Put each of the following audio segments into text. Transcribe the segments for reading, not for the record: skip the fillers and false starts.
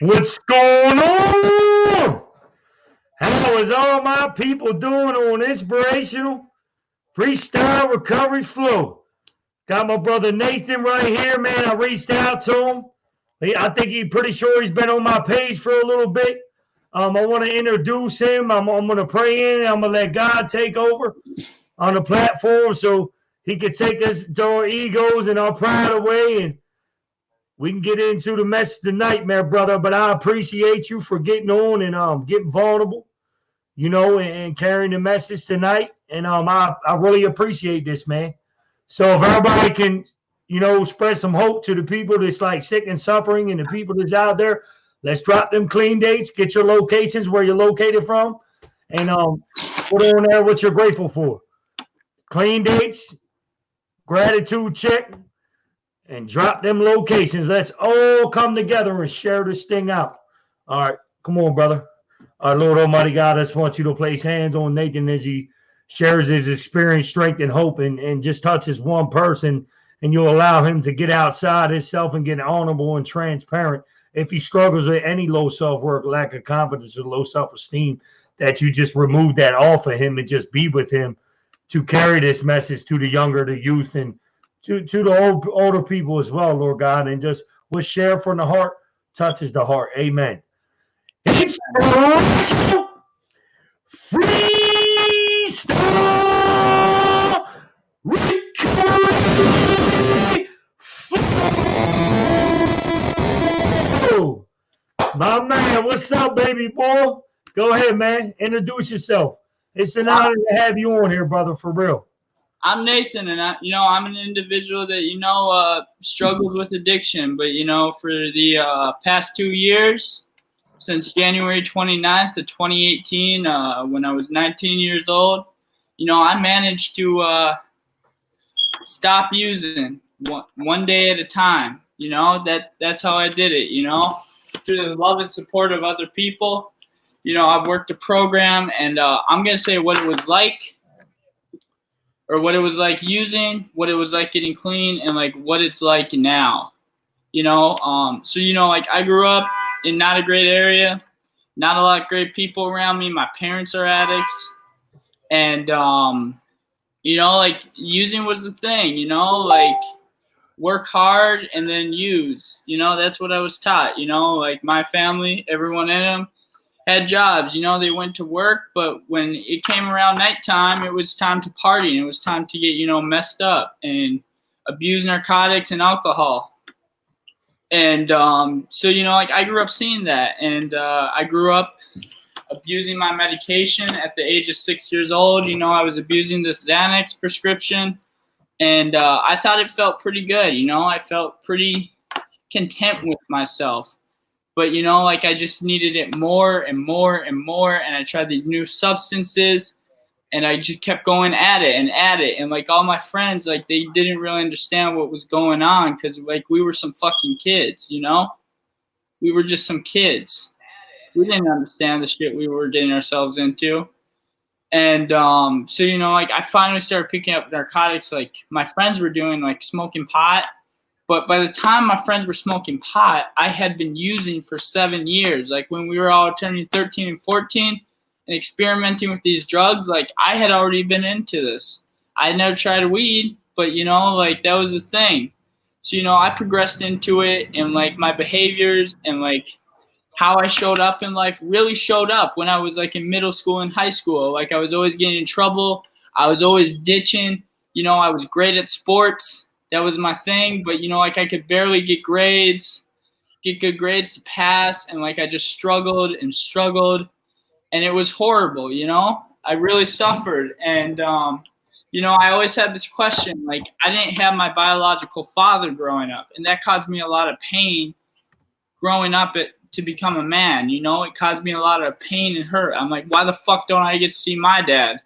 What's going on? How is all my people doing on Inspirational Freestyle Recovery Flow? Got my brother Nathan right here, man. I reached out to him. I think he's pretty sure he's been on my page for a little bit. I want to introduce him. I'm going to pray in. I'm going to let God take over on the platform so he can take us to our egos and our pride away, and we can get into the message tonight, man, brother. But I appreciate you for getting on and getting vulnerable, and carrying the message tonight. And I really appreciate this, man. So if everybody can, spread some hope to the people that's like sick and suffering and the people that's out there, let's drop them clean dates, get your locations where you're located from, and put on there what you're grateful for. Clean dates, gratitude check, and drop them locations. Let's all come together and share this thing out. All right, come on, brother. Our Lord Almighty God, I just want you to place hands on Nathan as he shares his experience, strength, and hope, and just touches one person, and you'll allow him to get outside himself and get honorable and transparent. If he struggles with any low self-worth, lack of confidence, or low self-esteem, that you just remove that off of him and just be with him to carry this message to the younger, the youth, and to the older people as well, Lord God, and just what share from the heart touches the heart. Amen. It's freestyle recovery. My man, what's up, baby boy? Go ahead, man. Introduce yourself. It's an honor to have you on here, brother, for real. I'm Nathan, and I'm an individual that struggled with addiction, but for the past 2 years, since January 29th of 2018, when I was 19 years old, I managed to stop using one day at a time. That's how I did it. Through the love and support of other people. I've worked a program, and I'm gonna say what it was like. Or what it was like using, what it was like getting clean, and like what it's like now, like I grew up in not a great area, not a lot of great people around me. My parents are addicts, and like using was the thing, like work hard and then use, that's what I was taught, like my family, everyone in them had jobs, they went to work, but when it came around nighttime, it was time to party, and it was time to get, messed up and abuse narcotics and alcohol. And like I grew up seeing that, and I grew up abusing my medication at the age of 6 years old. I was abusing this Xanax prescription, and I thought it felt pretty good. I felt pretty content with myself. But, like I just needed it more and more and more. And I tried these new substances, and I just kept going at it. And like all my friends, like they didn't really understand what was going on, because like we were some fucking kids, we were just some kids. We didn't understand the shit we were getting ourselves into. And like I finally started picking up narcotics like my friends were doing, like smoking pot. But by the time my friends were smoking pot, I had been using for 7 years. Like when we were all turning 13 and 14 and experimenting with these drugs, like I had already been into this. I had never tried weed, but like that was the thing. So, I progressed into it, and like my behaviors and like how I showed up in life really showed up when I was like in middle school and high school. Like I was always getting in trouble. I was always ditching. I was great at sports. That was my thing, but like I could barely get good grades to pass, and like I just struggled, and it was horrible. I really suffered, and I always had this question, like I didn't have my biological father growing up, and that caused me a lot of pain growing up to become a man. It caused me a lot of pain and hurt. I'm like, why the fuck don't I get to see my dad?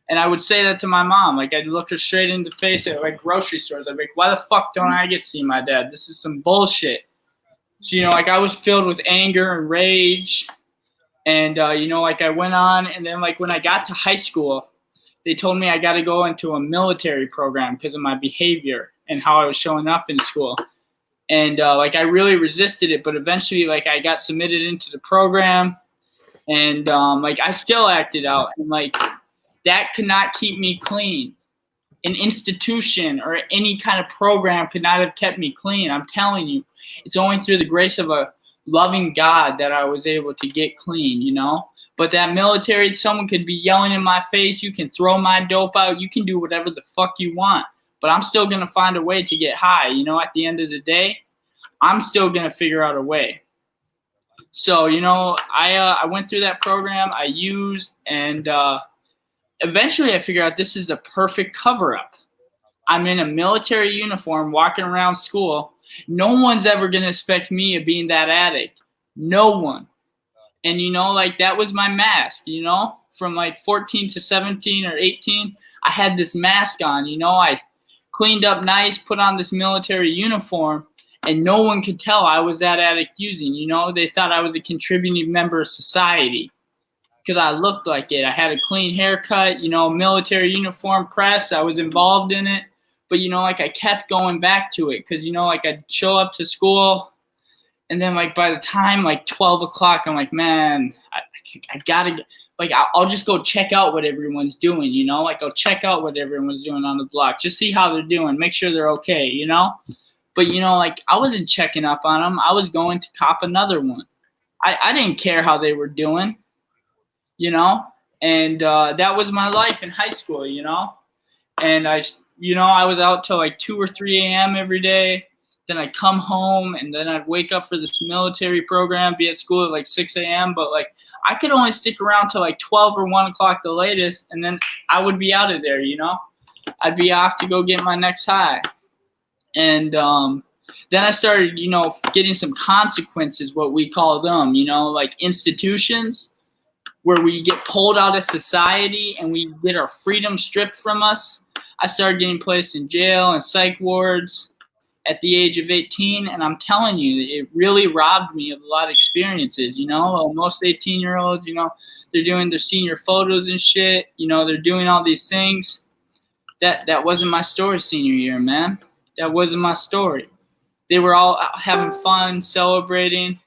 And I would say that to my mom. Like, I'd look her straight in the face at, like, grocery stores. I'd be like, why the fuck don't I get to see my dad? This is some bullshit. So, like, I was filled with anger and rage. And, like, I went on. And then, like, when I got to high school, they told me I got to go into a military program because of my behavior and how I was showing up in school. And like I really resisted it, but eventually like I got submitted into the program, and like I still acted out, and like that could not keep me clean. An institution or any kind of program could not have kept me clean. I'm telling you, it's only through the grace of a loving God that I was able to get clean, you know? But that military, someone could be yelling in my face, you can throw my dope out, you can do whatever the fuck you want, but I'm still going to find a way to get high, you know? At the end of the day, I'm still going to figure out a way. So, you know, I went through that program, I used, and eventually I figured out this is the perfect cover-up. I'm in a military uniform walking around school. No one's ever going to suspect me of being that addict. No one. And, you know, like that was my mask, you know, from like 14 to 17 or 18. I had this mask on, you know, I cleaned up nice, put on this military uniform, and no one could tell I was that addict using, you know. They thought I was a contributing member of society because I looked like it. I had a clean haircut, you know, military uniform press. I was involved in it. But, you know, like I kept going back to it because, you know, like I'd show up to school and then like by the time like 12 o'clock, I'm like, man, I got to, like, I'll just go check out what everyone's doing, you know, like I'll check out what everyone's doing on the block, just see how they're doing, make sure they're okay, you know. But, you know, like I wasn't checking up on them. I was going to cop another one. I didn't care how they were doing, you know, and that was my life in high school, you know. And I was out till like 2 or 3 a.m. every day. Then I'd come home and then I'd wake up for this military program, be at school at like 6 a.m. But like I could only stick around till like 12 or 1 o'clock the latest. And then I would be out of there, you know. I'd be off to go get my next high. And then I started, you know, getting some consequences, what we call them, you know, like institutions where we get pulled out of society and we get our freedom stripped from us. I started getting placed in jail and psych wards at the age of 18. And I'm telling you, it really robbed me of a lot of experiences, you know. Most 18-year-olds, you know, they're doing their senior photos and shit. You know, they're doing all these things. That wasn't my story senior year, man. That wasn't my story. They were all having fun, celebrating,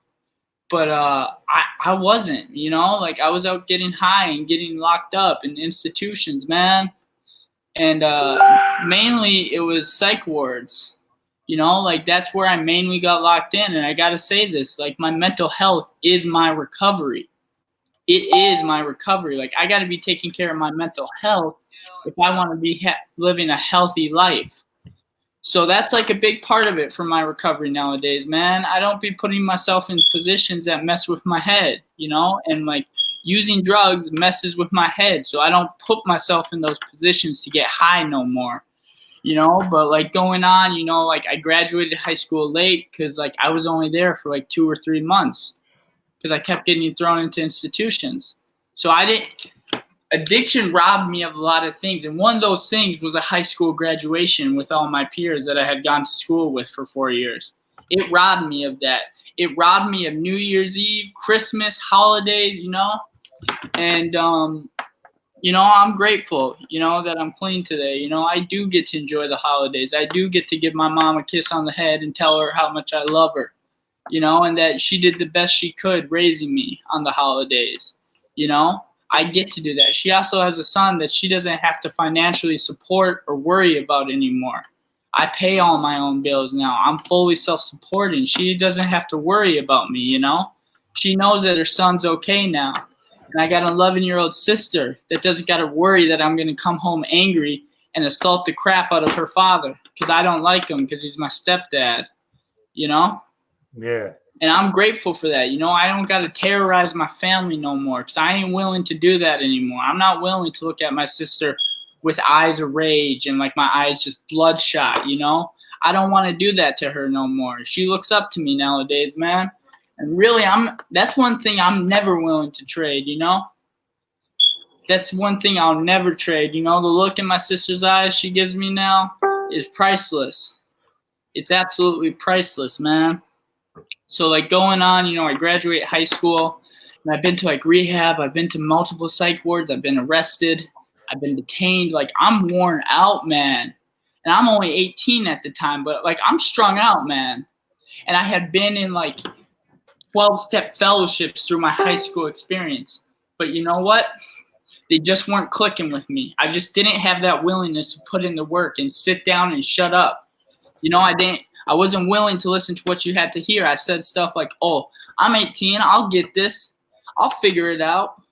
but I wasn't, you know, like I was out getting high and getting locked up in institutions, man. And mainly it was psych wards, you know, like that's where I mainly got locked in. And I got to say this, like my mental health is my recovery. It is my recovery. Like I got to be taking care of my mental health if I want to be living a healthy life. So that's like a big part of it for my recovery nowadays, man. I don't be putting myself in positions that mess with my head, you know, and like using drugs messes with my head. So I don't put myself in those positions to get high no more, you know. But like going on, you know, like I graduated high school late because like I was only there for like 2 or 3 months because I kept getting thrown into institutions. So addiction robbed me of a lot of things, and one of those things was a high school graduation with all my peers that I had gone to school with for 4 years. It robbed me of that. It robbed me of New Year's Eve, Christmas, holidays, you know. And you know, I'm grateful, you know, that I'm clean today. You know, I do get to enjoy the holidays. I do get to give my mom a kiss on the head and tell her how much I love her, you know, and that she did the best she could raising me on the holidays, you know. I get to do that. She also has a son that she doesn't have to financially support or worry about anymore. I pay all my own bills now. I'm fully self-supporting. She doesn't have to worry about me, you know. She knows that her son's okay now. And I got an 11-year-old sister that doesn't got to worry that I'm going to come home angry and assault the crap out of her father because I don't like him because he's my stepdad, you know. Yeah. And I'm grateful for that. You know, I don't got to terrorize my family no more because I ain't willing to do that anymore. I'm not willing to look at my sister with eyes of rage and like my eyes just bloodshot, you know. I don't want to do that to her no more. She looks up to me nowadays, man. And really, that's one thing I'm never willing to trade, you know. That's one thing I'll never trade. You know, the look in my sister's eyes she gives me now is priceless. It's absolutely priceless, man. So like going on, you know, I graduate high school and I've been to like rehab. I've been to multiple psych wards. I've been arrested. I've been detained. Like I'm worn out, man. And I'm only 18 at the time, but like I'm strung out, man. And I had been in like 12-step fellowships through my high school experience. But you know what? They just weren't clicking with me. I just didn't have that willingness to put in the work and sit down and shut up. You know, I wasn't willing to listen to what you had to hear. I said stuff like, oh, I'm 18. I'll get this. I'll figure it out.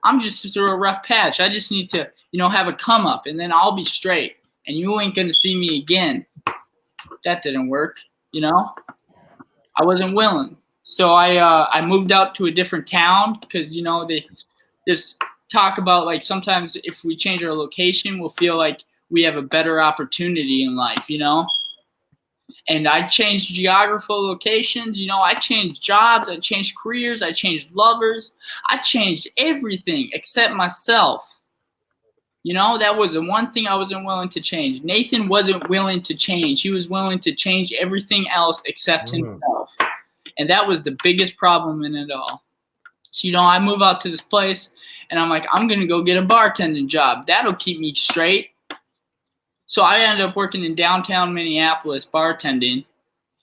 I'm just through a rough patch. I just need to, have a come up, and then I'll be straight. And you ain't going to see me again. That didn't work, I wasn't willing. So I moved out to a different town because, they just talk about like sometimes if we change our location, we'll feel like we have a better opportunity in life, And I changed geographical locations, I changed jobs, I changed careers, I changed lovers, I changed everything except myself. That was the one thing I wasn't willing to change. Nathan wasn't willing to change. He was willing to change everything else except himself. And that was the biggest problem in it all. So, I move out to this place and I'm like, I'm going to go get a bartending job. That'll keep me straight. So I ended up working in downtown Minneapolis bartending.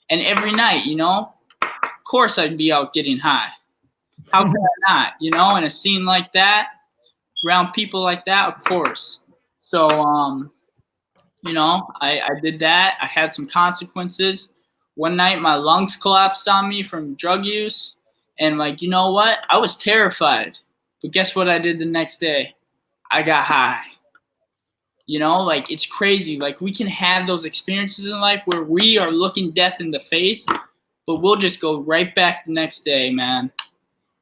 And every night, of course I'd be out getting high. How could I not? In a scene like that, around people like that, of course. So, I did that. I had some consequences. One night my lungs collapsed on me from drug use. And like, you know what? I was terrified. But guess what I did the next day? I got high. Like it's crazy. Like we can have those experiences in life where we are looking death in the face, but we'll just go right back the next day, man.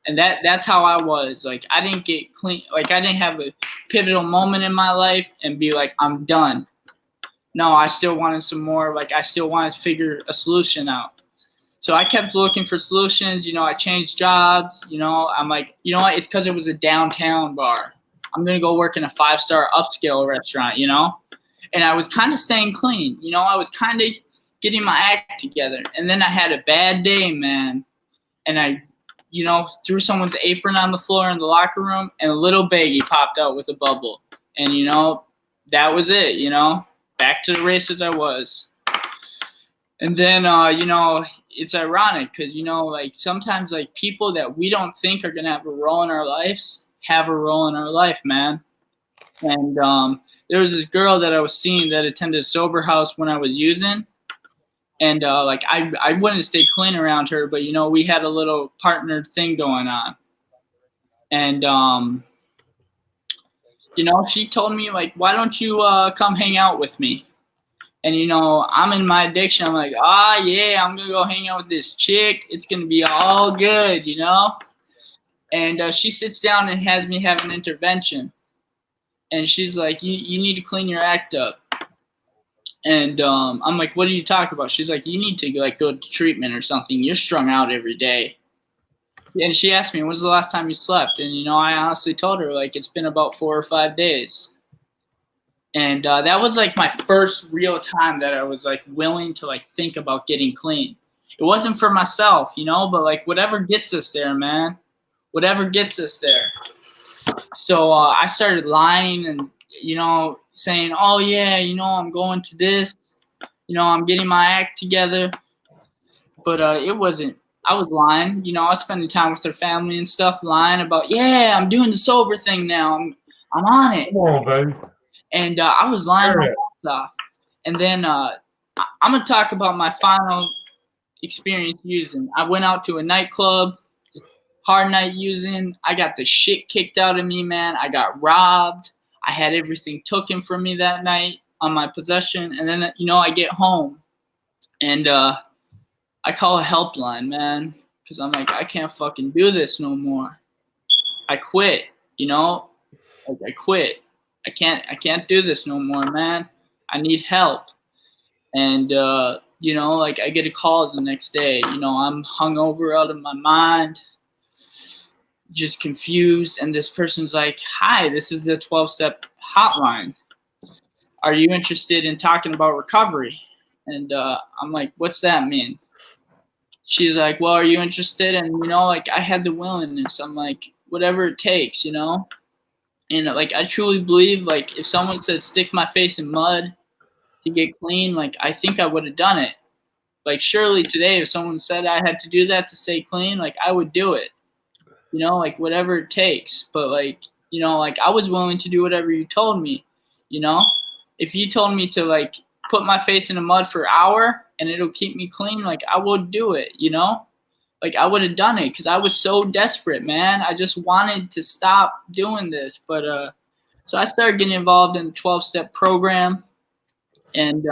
And that's how I was. Like I didn't get clean. Like I didn't have a pivotal moment in my life and be like, I'm done. No, I still wanted some more. Like I still wanted to figure a solution out. So I kept looking for solutions. I changed jobs. I'm like, you know what? It's because it was a downtown bar. I'm going to go work in a 5-star upscale restaurant, And I was kind of staying clean. I was kind of getting my act together. And then I had a bad day, man. And I, threw someone's apron on the floor in the locker room and a little baggie popped out with a bubble. And, that was it, back to the races I was. And then, it's ironic because, like sometimes like people that we don't think are going to have a role in our lives have a role in our life, man. And there was this girl that I was seeing that attended a sober house when I was using. And like I wouldn't stay clean around her, but, we had a little partnered thing going on. And, she told me like, why don't you come hang out with me? And, I'm in my addiction. I'm like, yeah, I'm going to go hang out with this chick. It's going to be all good, And she sits down and has me have an intervention. And she's like, you need to clean your act up. And I'm like, what are you talking about? She's like, you need to like go to treatment or something. You're strung out every day. And she asked me, when's the last time you slept? And, I honestly told her, like, it's been about 4 or 5 days. And that was like my first real time that I was like willing to like think about getting clean. It wasn't for myself, but like whatever gets us there, man, whatever gets us there. So I started lying and, saying, oh yeah, I'm going to this, I'm getting my act together. But it wasn't, I was lying, I was spending time with her family and stuff, lying about, yeah, I'm doing the sober thing now. I'm on it. Come on, baby. And I was lying my ass off. And then I'm going to talk about my final experience using. I went out to a nightclub, hard night using. I got the shit kicked out of me, man. I got robbed. I had everything taken from me that night on my possession. And then, I get home. And I call a helpline, man. Because I'm like, I can't fucking do this no more. I quit, Like, I quit. I can't do this no more, man. I need help. And, like I get a call the next day, I'm hungover out of my mind, just confused. And this person's like, hi, this is the 12-step hotline. Are you interested in talking about recovery? And I'm like, what's that mean? She's like, well, are you interested? And, like I had the willingness. I'm like, whatever it takes, And like I truly believe, like if someone said stick my face in mud to get clean, like I think I would have done it. Like, surely today, if someone said I had to do that to stay clean, like, I would do it, you know, like, whatever it takes. But, like, you know, like, I was willing to do whatever you told me, you know? If you told me to, like, put my face in the mud for an hour and it'll keep me clean, like, I would do it, you know? Like, I would have done it because I was so desperate, man. I just wanted to stop doing this. But, so I started getting involved in the 12-step program. And,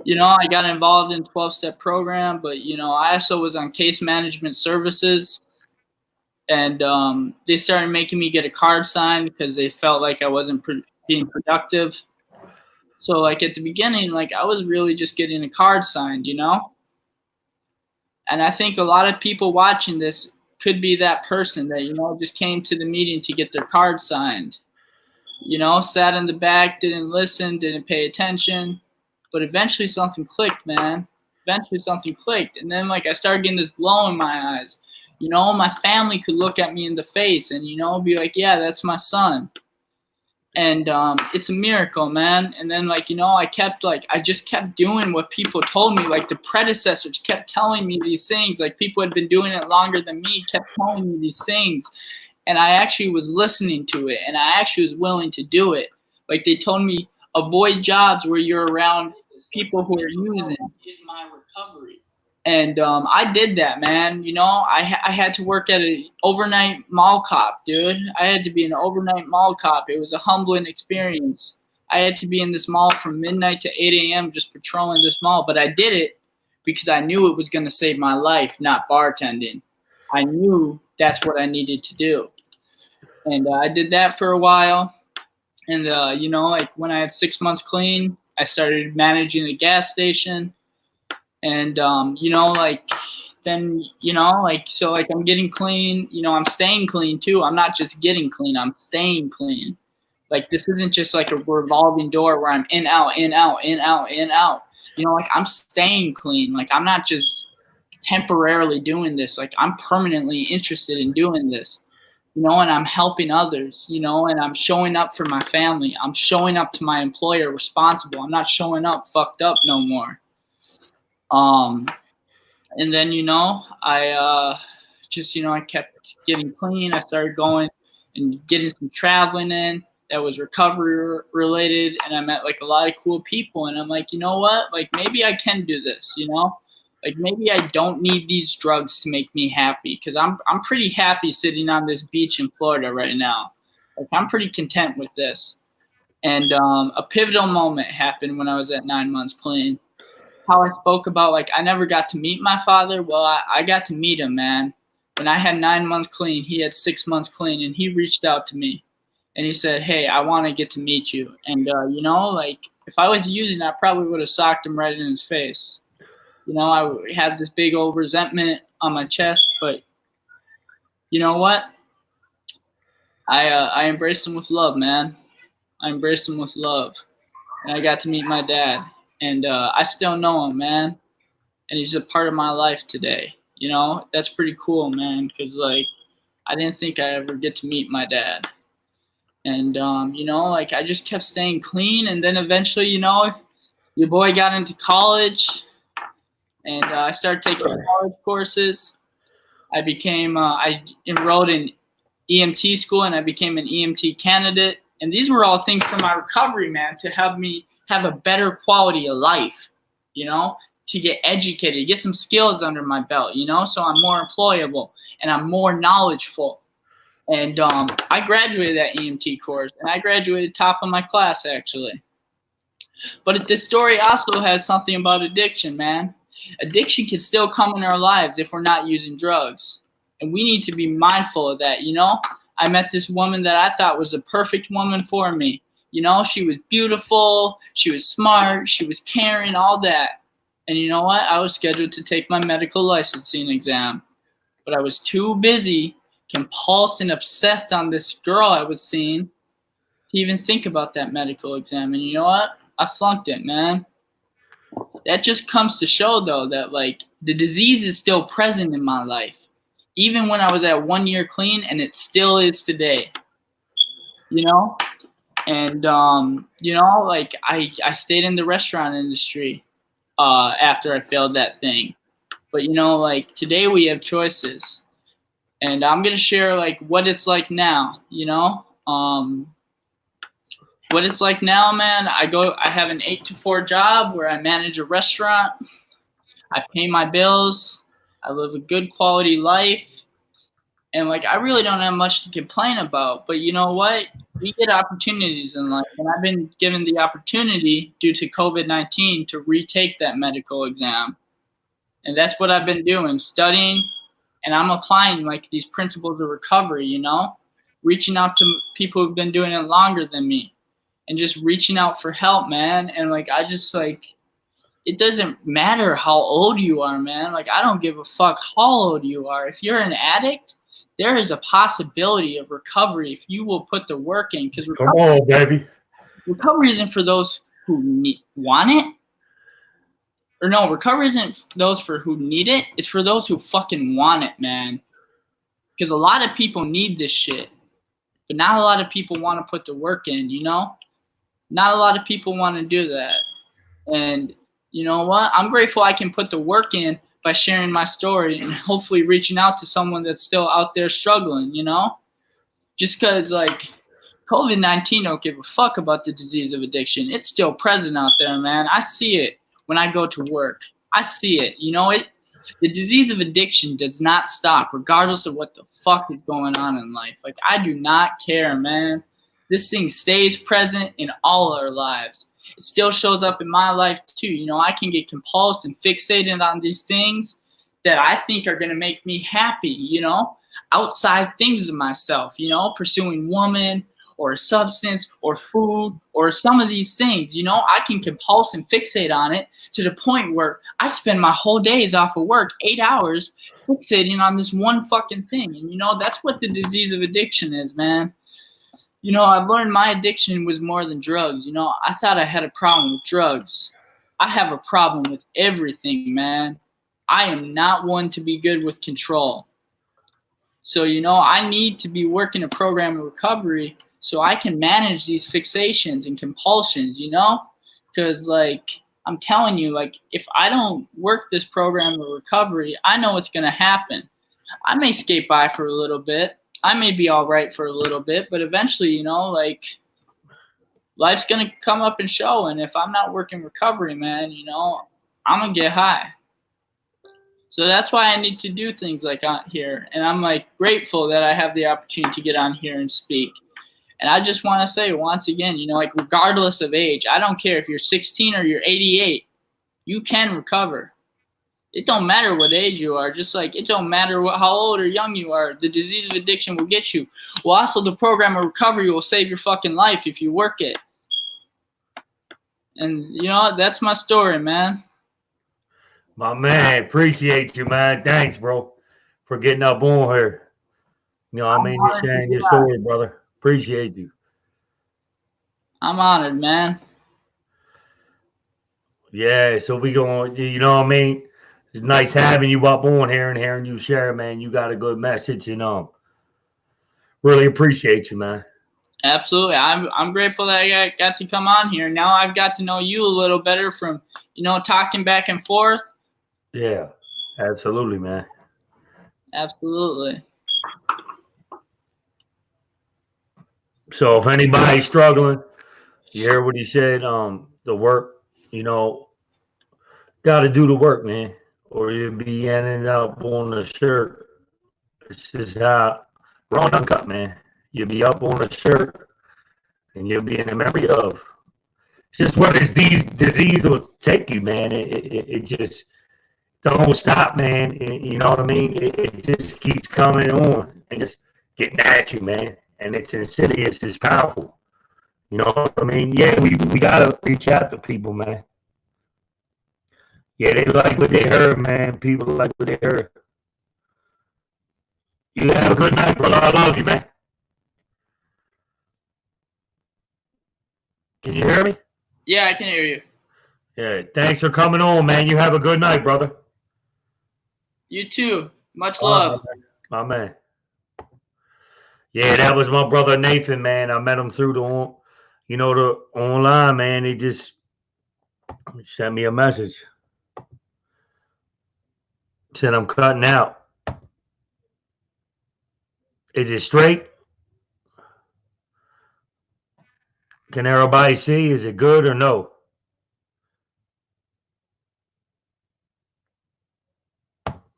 you know, I got involved in 12-step program, but, you know, I also was on case management services. And they started making me get a card signed because they felt like I wasn't being productive. So, like, at the beginning, like, I was really just getting a card signed, you know? And I think a lot of people watching this could be that person that, you know, just came to the meeting to get their card signed. You know, sat in the back, didn't listen, didn't pay attention. But eventually something clicked, man. Eventually something clicked. And then, like, I started getting this glow in my eyes. You know, my family could look at me in the face and, you know, be like, yeah, that's my son. And it's a miracle, man. And then, like, you know, I just kept doing what people told me. Like, the predecessors kept telling me these things. Like, people had been doing it longer than me, kept telling me these things. And I actually was listening to it, and I actually was willing to do it. Like, they told me, avoid jobs where you're around people who are using. Is my recovery. And I did that, man. You know, I had to work at an overnight mall cop, dude. I had to be an overnight mall cop. It was a humbling experience. I had to be in this mall from midnight to 8 a.m. just patrolling this mall. But I did it because I knew it was going to save my life, not bartending. I knew that's what I needed to do. And I did that for a while. And, you know, like, when I had 6 months clean, I started managing a gas station. And, you know, like, then, you know, like, so, like, I'm getting clean, you know, I'm staying clean too. I'm not just getting clean, I'm staying clean. Like, this isn't just like a revolving door where I'm in, out, in, out, in, out, in, out. You know, like, I'm staying clean. Like, I'm not just temporarily doing this. Like, I'm permanently interested in doing this, you know, and I'm helping others, you know, and I'm showing up for my family. I'm showing up to my employer responsible. I'm not showing up fucked up no more. And then, you know, I just, you know, I kept getting clean. I started going and getting some traveling in that was recovery related. And I met, like, a lot of cool people. And I'm like, you know what? Like, maybe I can do this, you know? Like, maybe I don't need these drugs to make me happy, because I'm pretty happy sitting on this beach in Florida right now. Like, I'm pretty content with this. And a pivotal moment happened when I was at 9 months clean. How I spoke about, like, I never got to meet my father. Well, I got to meet him, man. When I had 9 months clean, he had 6 months clean, and he reached out to me. And he said, hey, I want to get to meet you. And, you know, like, if I was using, I probably would have socked him right in his face. You know, I had this big old resentment on my chest, but you know what? I embraced him with love, man. I embraced him with love. And I got to meet my dad. And I still know him, man. And he's a part of my life today. You know, that's pretty cool, man, because, like, I didn't think I ever get to meet my dad. And, you know, like, I just kept staying clean. And then eventually, you know, your boy got into college. And I started taking college courses. I enrolled in EMT school, and I became an EMT candidate. And these were all things for my recovery, man, to help me have a better quality of life, you know, to get educated, get some skills under my belt, you know, so I'm more employable and I'm more knowledgeful. And I graduated that EMT course, and I graduated top of my class, actually. But this story also has something about addiction, man. Addiction can still come in our lives if we're not using drugs. And we need to be mindful of that, you know? I met this woman that I thought was the perfect woman for me. You know, she was beautiful, she was smart, she was caring, all that. And you know what? I was scheduled to take my medical licensing exam. But I was too busy, compulsed and obsessed on this girl I was seeing to even think about that medical exam. And you know what? I flunked it, man. That just comes to show, though, that, like, the disease is still present in my life, even when I was at 1 year clean, and it still is today, you know? And, you know, like, I stayed in the restaurant industry. after I failed that thing. But you know, like today we have choices, and I'm gonna share like what it's like now. You know, what it's like now, man. I have an 8 to 4 job where I manage a restaurant. I pay my bills. I live a good quality life. And like I really don't have much to complain about. But you know what? We get opportunities in life. And I've been given the opportunity due to COVID-19 to retake that medical exam. And that's what I've been doing, studying, and I'm applying like these principles of recovery, you know, reaching out to people who've been doing it longer than me and just reaching out for help, man. And like I just like, it doesn't matter how old you are, man. Like I don't give a fuck how old you are. If you're an addict, there is a possibility of recovery if you will put the work in. Because Come on, baby. Recovery isn't for those who want it. Or no, recovery isn't those for who need it. It's for those who fucking want it, man. Because a lot of people need this shit. But not a lot of people want to put the work in, you know? Not a lot of people want to do that. And you know what? I'm grateful I can put the work in by sharing my story and hopefully reaching out to someone that's still out there struggling, you know? Just because, like, COVID-19 don't give a fuck about the disease of addiction. It's still present out there, man. I see it when I go to work. I see it. You know, the disease of addiction does not stop regardless of what the fuck is going on in life. Like, I do not care, man. This thing stays present in all our lives. It still shows up in my life too. You know, I can get compulsed and fixated on these things that I think are going to make me happy, you know, outside things of myself, you know, pursuing woman or a substance or food or some of these things, you know, I can compulse and fixate on it to the point where I spend my whole days off of work, 8 hours fixating on this one fucking thing. And, you know, that's what the disease of addiction is, man. You know, I've learned my addiction was more than drugs. You know, I thought I had a problem with drugs. I have a problem with everything, man. I am not one to be good with control. So, you know, I need to be working a program of recovery so I can manage these fixations and compulsions, you know? Because, like, I'm telling you, like, if I don't work this program of recovery, I know what's going to happen. I may skate by for a little bit. I may be all right for a little bit, but eventually, you know, like, life's going to come up and show. And if I'm not working recovery, man, you know, I'm going to get high. So that's why I need to do things like on here. And I'm, like, grateful that I have the opportunity to get on here and speak. And I just want to say once again, you know, like, regardless of age, I don't care if you're 16 or you're 88, you can recover. It don't matter what age you are. Just like it don't matter how old or young you are. The disease of addiction will get you. Well, also the program of recovery will save your fucking life if you work it. And, you know, that's my story, man. My man, appreciate you, man. Thanks, bro, for getting up on here. You know what I mean? Just sharing your story, brother. Appreciate you. I'm honored, man. Yeah, so we going, you know what I mean? It's nice having you up on here and hearing you share, man. You got a good message, and really appreciate you, man. Absolutely. I'm grateful that I got to come on here. Now I've got to know you a little better from, you know, talking back and forth. Yeah, absolutely, man. Absolutely. So if anybody's struggling, you hear what he said, the work, you know, got to do the work, man, or you'll be ending up on a shirt. It's just how wrong uncut, man. You'll be up on a shirt, and you'll be in the memory of. It's just what this disease will take you, man. It just don't stop, man. You know what I mean? It just keeps coming on and just getting at you, man. And it's insidious, it's powerful. You know what I mean? Yeah, we gotta reach out to people, man. Yeah, they like what they heard, man. People like what they heard. You have a good night, brother. I love you, man. Can you hear me? Yeah, I can hear you. Yeah, thanks for coming on, man. You have a good night, brother. You too. Much love. My man. Yeah, that was my brother Nathan, man. I met him through the online, man. He just sent me a message. Said I'm cutting out. Is it straight? Can everybody see? Is it good or no?